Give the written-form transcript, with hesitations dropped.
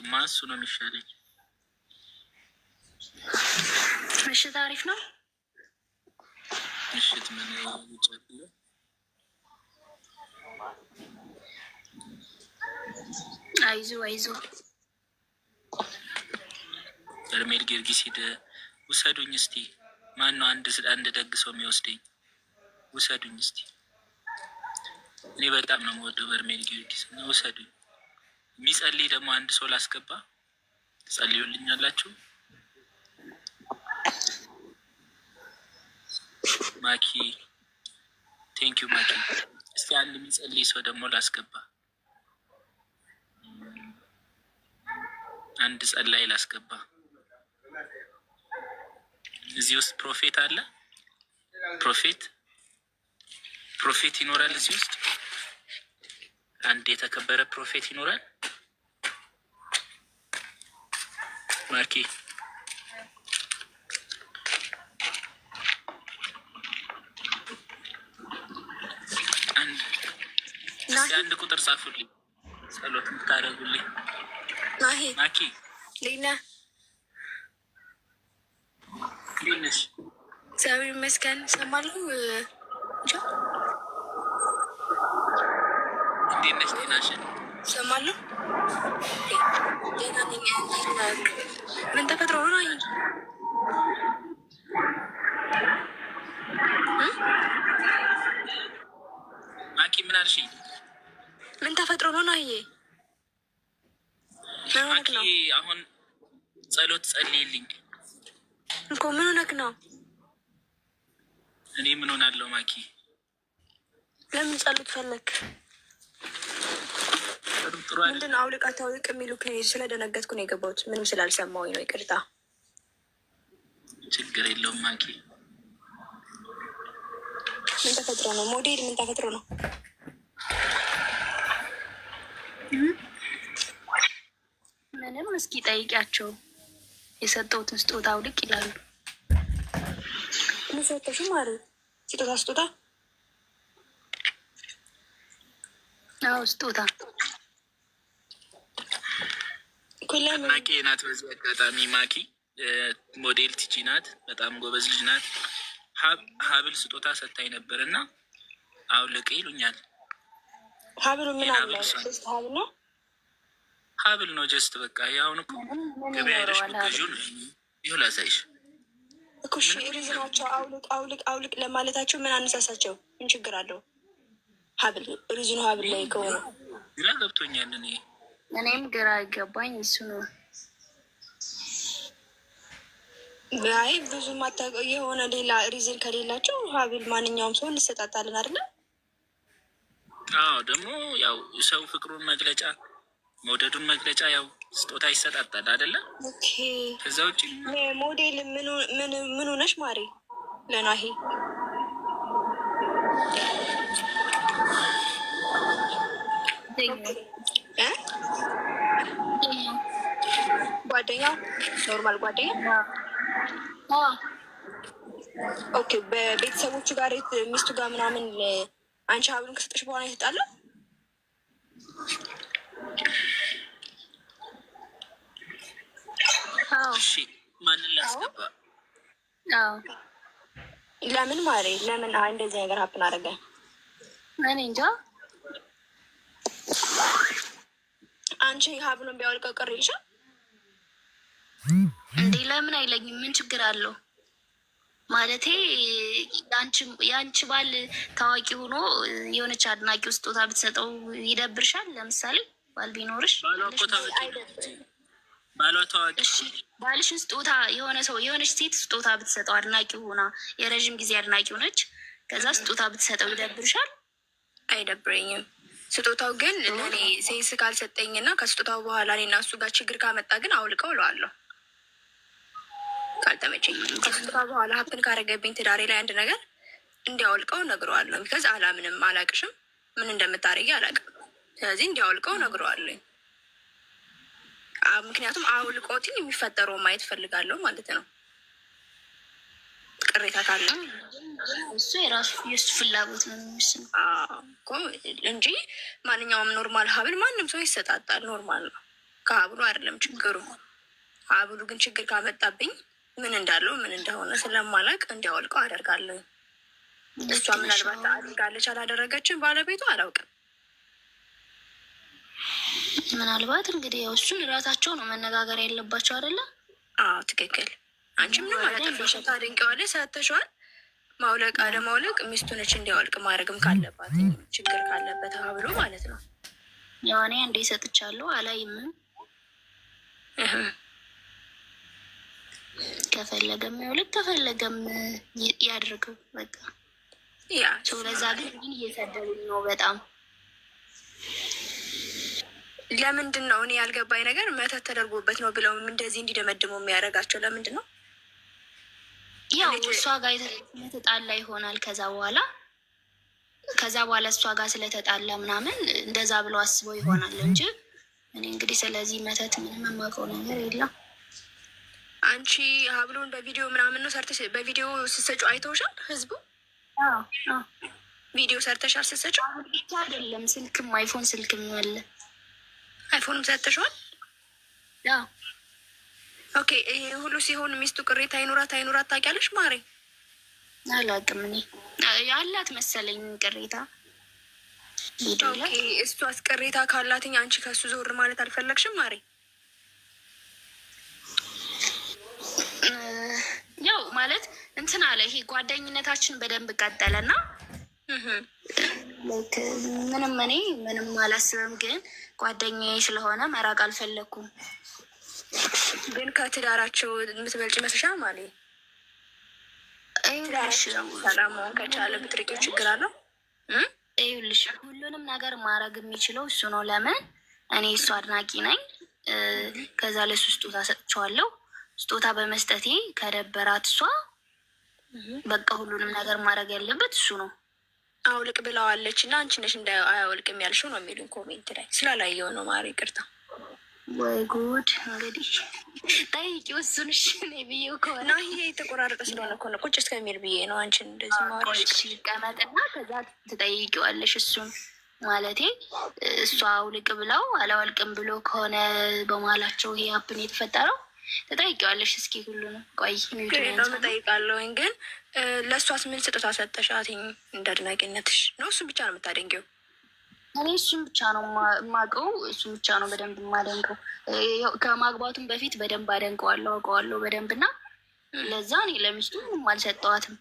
ማሱ ነው የሚሻለኝ። ምሽት አሪፍ ነው። ምሽት ምን ይጫሉ? አይዞ አይዞ በርሜል ጊዮርጊስ ሄደ። ውሰዱኝ እስቲ። ማን ነው አንድ ደግ ሰው የሚወስደኝ? ውሰዱኝ እስቲ። እኔ በጣም ነው የምወደው በርሜል ጊዮርጊስ እና ውሰዱኝ። የሚጸልይ ደግሞ አንድ ሰው ላስገባ። ትጸልዩልኛላችሁ? ማኪ ቴንኪዩ ማኪ። እስቲ አንድ የሚጸልይ ሰው ደግሞ ላስገባ። አንድ ጸላይ ላስገባ። እዚህ ውስጥ ፕሮፌት አለ። ፕሮፌት ይኖራል እዚህ ውስጥ። አንድ የተከበረ ፕሮፌት ይኖራል። ማርኪ አንድ ቁጥር ጻፉልኝ፣ ጸሎት ታደርጉልኝ። ማኪ ሌና ሊነሽ እግዚአብሔር ይመስገን። ሰማለሁ። እንዴት ነሽ? ጤናሽን ሰማለሁ። ደህና ነኝ። ምን ተፈጥሮ ነው? ማኪ ምን አልሽኝ? ምን ተፈጥሮ ነው? ናዬ ማኪ አሁን ጸሎት ጸልይልኝ እኮ። ምን ሆነክ ነው? እኔ ምን ሆናለሁ? ማኪ ለምን ጸሎት ፈለክ? ምንድን ነው? አውልቅ አታውልቅ የሚሉክ ስለደነገጥኩ ነው የገባሁት። ምንም ስላልሰማሁኝ ነው። ይቅርታ። ችግር የለውም ማኪ። ምን ተፈጥሮ ነው? ሞዴል ምን ተፈጥሮ ነው? ምንም። እስኪ ጠይቂያቸው። የሰጠሁትን ስጦታ አውልቅ ይላሉ። ምን ሰጠሽ? ማሪ ስጦታ? አዎ ስጦታ። ማኪ ናት። በዚህ አጋጣሚ ማኪ ሞዴል ቲጂ ናት። በጣም ጎበዝ ልጅ ናት። ሀብል ስጦታ ሰጥታኝ ነበር እና አውልቅ ይሉኛል። ሀብሉ ምን አለ? ሶስት ሀብል ነው። ሀብል ነው ጀስት በቃ ያሁን እኮ ገበያ ሄደሽ ብትገዢ ነው። ይኸው ላሳይሽ እኮ። እሺ ሪዝናቸው አውልቅ ለማለታቸው ምን አነሳሳቸው? ምን ችግር አለው? ሀብል ሪዝኑ ሀብል ላይ ከሆነ ግራ ገብቶኛል። እኔም ግራ ይገባኝ እሱ ነው። አይ ብዙ ማታውቀው የሆነ ሌላ ሪዝን ከሌላቸው ሀብል ማንኛውም ሰው እንሰጣጣለን አይደለ? አዎ ደግሞ ያው ሰው ፍቅሩን መግለጫ መውደዱን መግለጫ ያው ስጦታ ይሰጣጣል አይደለ? ኦኬ። ከዛ ውጭ ሞዴል ምን ሆነሽ ማሪ? ለናሂ ጓደኛ፣ ኖርማል ጓደኛ። ኦኬ። በቤተሰቦቹ ጋር ሚስቱ ጋር ምናምን አንቺ ሀብሉን ከሰጠሽ በኋላ ይሰጣሉ? እሺ ማንን ላስገባ? ለምን ማሪ? ለምን እንደዚህ ነገር ሀፕን አደረገ? እኔ እንጃ። አንቺ ሀብሉን ቢያወልቀው ቅር ይልሻል እንዴ? ለምን አይለኝም? ምን ችግር አለው? ማለቴ የአንቺ ባል ታዋቂ ሆኖ የሆነች አድናቂው ስጦታ ብትሰጠው ይደብርሻል? ለምሳሌ ባል ቢኖርሽ ባሏ ታዋቂ ባልሽን ስጦታ የሆነች ሴት ስጦታ ብትሰጠው አድናቂ ሆና የረዥም ጊዜ አድናቂ ሆነች፣ ከዛ ስጦታ ብትሰጠው ይደብርሻል? አይደብረኝም። ስጦታው ግን ለእኔ ሴንስ ካልሰጠኝና ከስጦታው በኋላ እኔና እሱ ጋር ችግር ካመጣ ግን አውልቀው እለዋለሁ። ካልተመቸኝ ከስጦታ በኋላ ሀብትን ካረገብኝ ትዳሬ ላይ አንድ ነገር እንዲያወልቀው ነግረዋለሁ። ቢካዝ አላምንም፣ አላቅሽም፣ ምን እንደምታደርጊ አላቅም። ስለዚህ እንዲያወልቀው ነግረዋለኝ። ምክንያቱም አውልቆትን የሚፈጠረው ማየት ፈልጋለሁ ማለት ነው። ቅሬታ ካለ እሱ የእሱ ፍላጎት ነው እንጂ ማንኛውም ኖርማል ሀብል ማንም ሰው ይሰጣጣል። ኖርማል ነው። ከሀብሉ አይደለም ችግሩ። ሀብሉ ግን ችግር ካመጣብኝ ምን እንዳለው ምን እንደሆነ ስለማላቅ እንዲያወልቀው አደርጋለሁ። እሷ ምናልባት አድርጋለች አላደረገችም፣ ባለቤቱ አላውቅም። ምናልባት እንግዲህ ያው እሱን እራሳቸው ነው መነጋገር ያለባቸው አይደለ? አዎ ትክክል። አንቺ ምንም አላጠፋሽ፣ ታደንቂዋለሽ፣ ሰተሸዋል። ማውለቅ አለማውለቅ ሚስቱ ነች፣ እንዲያወልቅ ማድረግም ካለባት ችግር ካለበት ሀብሉ ማለት ነው። ያው እኔ አንዴ ሰጥቻለሁ አላይምም። ከፈለገም ያውልቅ ከፈለገም ያድርገው በቃ። ያ ለዛ ግን እየሰደቡኝ ነው በጣም። ለምንድን ነው እኔ ያልገባኝ ነገር መተት ተደርጎበት ነው ብለው እንደዚህ እንዲደመድሙ የሚያደርጋቸው ለምንድን ነው? ያው እሷ ጋር ስለተጣላ ይሆናል። ከዛ በኋላ እሷ ጋር ስለተጣላ ምናምን እንደዛ ብለው አስበው ይሆናል እንጂ እኔ እንግዲህ ስለዚህ መተት ምንም የማውቀው ነገር የለም። አንቺ ሀብሉን በቪዲዮ ምናምን ነው ሰርተሽ በቪዲዮ ስትሰጩ አይተውሻል? ህዝቡ ቪዲዮ ሰርተሻል ስትሰጩ? ብቻ አይደለም ስልክም አይፎን ስልክም ያለ አይፎንም ሰጥተሽዋል? ኦኬ። ይሄ ሁሉ ሲሆን ሚስቱ ቅሬታ አይኑራት ታውቂያለሽ ማሬ? አላውቅም እኔ ያላት መሰለኝ ቅሬታ። ኦኬ እሷስ ቅሬታ ካላትኝ አንቺ ከሱ ዞር ማለት አልፈለግሽም ማሬ? ያው ማለት እንትን አለ ይሄ ጓደኝነታችን በደንብ ቀጠለና ምንም አላስብም፣ ግን ጓደኛዬ ስለሆነ መራቅ አልፈለግኩም። ግን ከትዳራቸው የምትበልጭ ይመስልሻል ማለት? ሰላም መሆን ከቻለ ብትርቂው ችግር አለው? ይኸውልሽ ሁሉንም ነገር ማድረግ የሚችለው እሱ ነው። ለምን እኔ እሱ አድናቂ ነኝ። ከዛ ለሱ ስጦታ ሰጥቼዋለሁ። ስጦታ በመስጠቴ ከደበራት እሷ በቃ ሁሉንም ነገር ማድረግ ያለበት እሱ ነው። አውልቅ ብለዋለች እና አንቺ ነሽ አያወልቅም ያልሽው ነው የሚሉን ኮሜንት ላይ። ስላላየው ነው ማሪ ይቅርታ። ወይ ጉድ! እንግዲህ ጠይቂው እሱን። እሺ ብዬው ከሆነ ይሄ የተቆራረጠ ስለሆነ እኮ ነው ቁጭ እስከሚል ብዬ ነው አንቺን እንደዚህ ማሪሽ። ቀመጥና ከዛ ትጠይቂዋለሽ እሱን። ማለቴ እሷ አውልቅ ብለው አላወልቅም ብሎ ከሆነ በመሀላቸው ይሄ ሀፕን የተፈጠረው ትጠይቂዋለሽ። እስኪ ሁሉንም ቆይ እጠይቃለሁኝ። ግን ለእሷስ ምን ስጦታ ሰጠሻትኝ? እንደ አድናቂነትሽ ነው እሱን ብቻ ነው የምታደንቂው? እኔ እሱን ብቻ ነው የማውቀው። እሱን ብቻ ነው በደንብ የማደንቀው። ከማግባቱም በፊት በደንብ አደንቀዋለሁ፣ አውቀዋለሁ በደንብ እና ለዛ እኔ ለሚስቱ ምንም አልሰጠዋትም።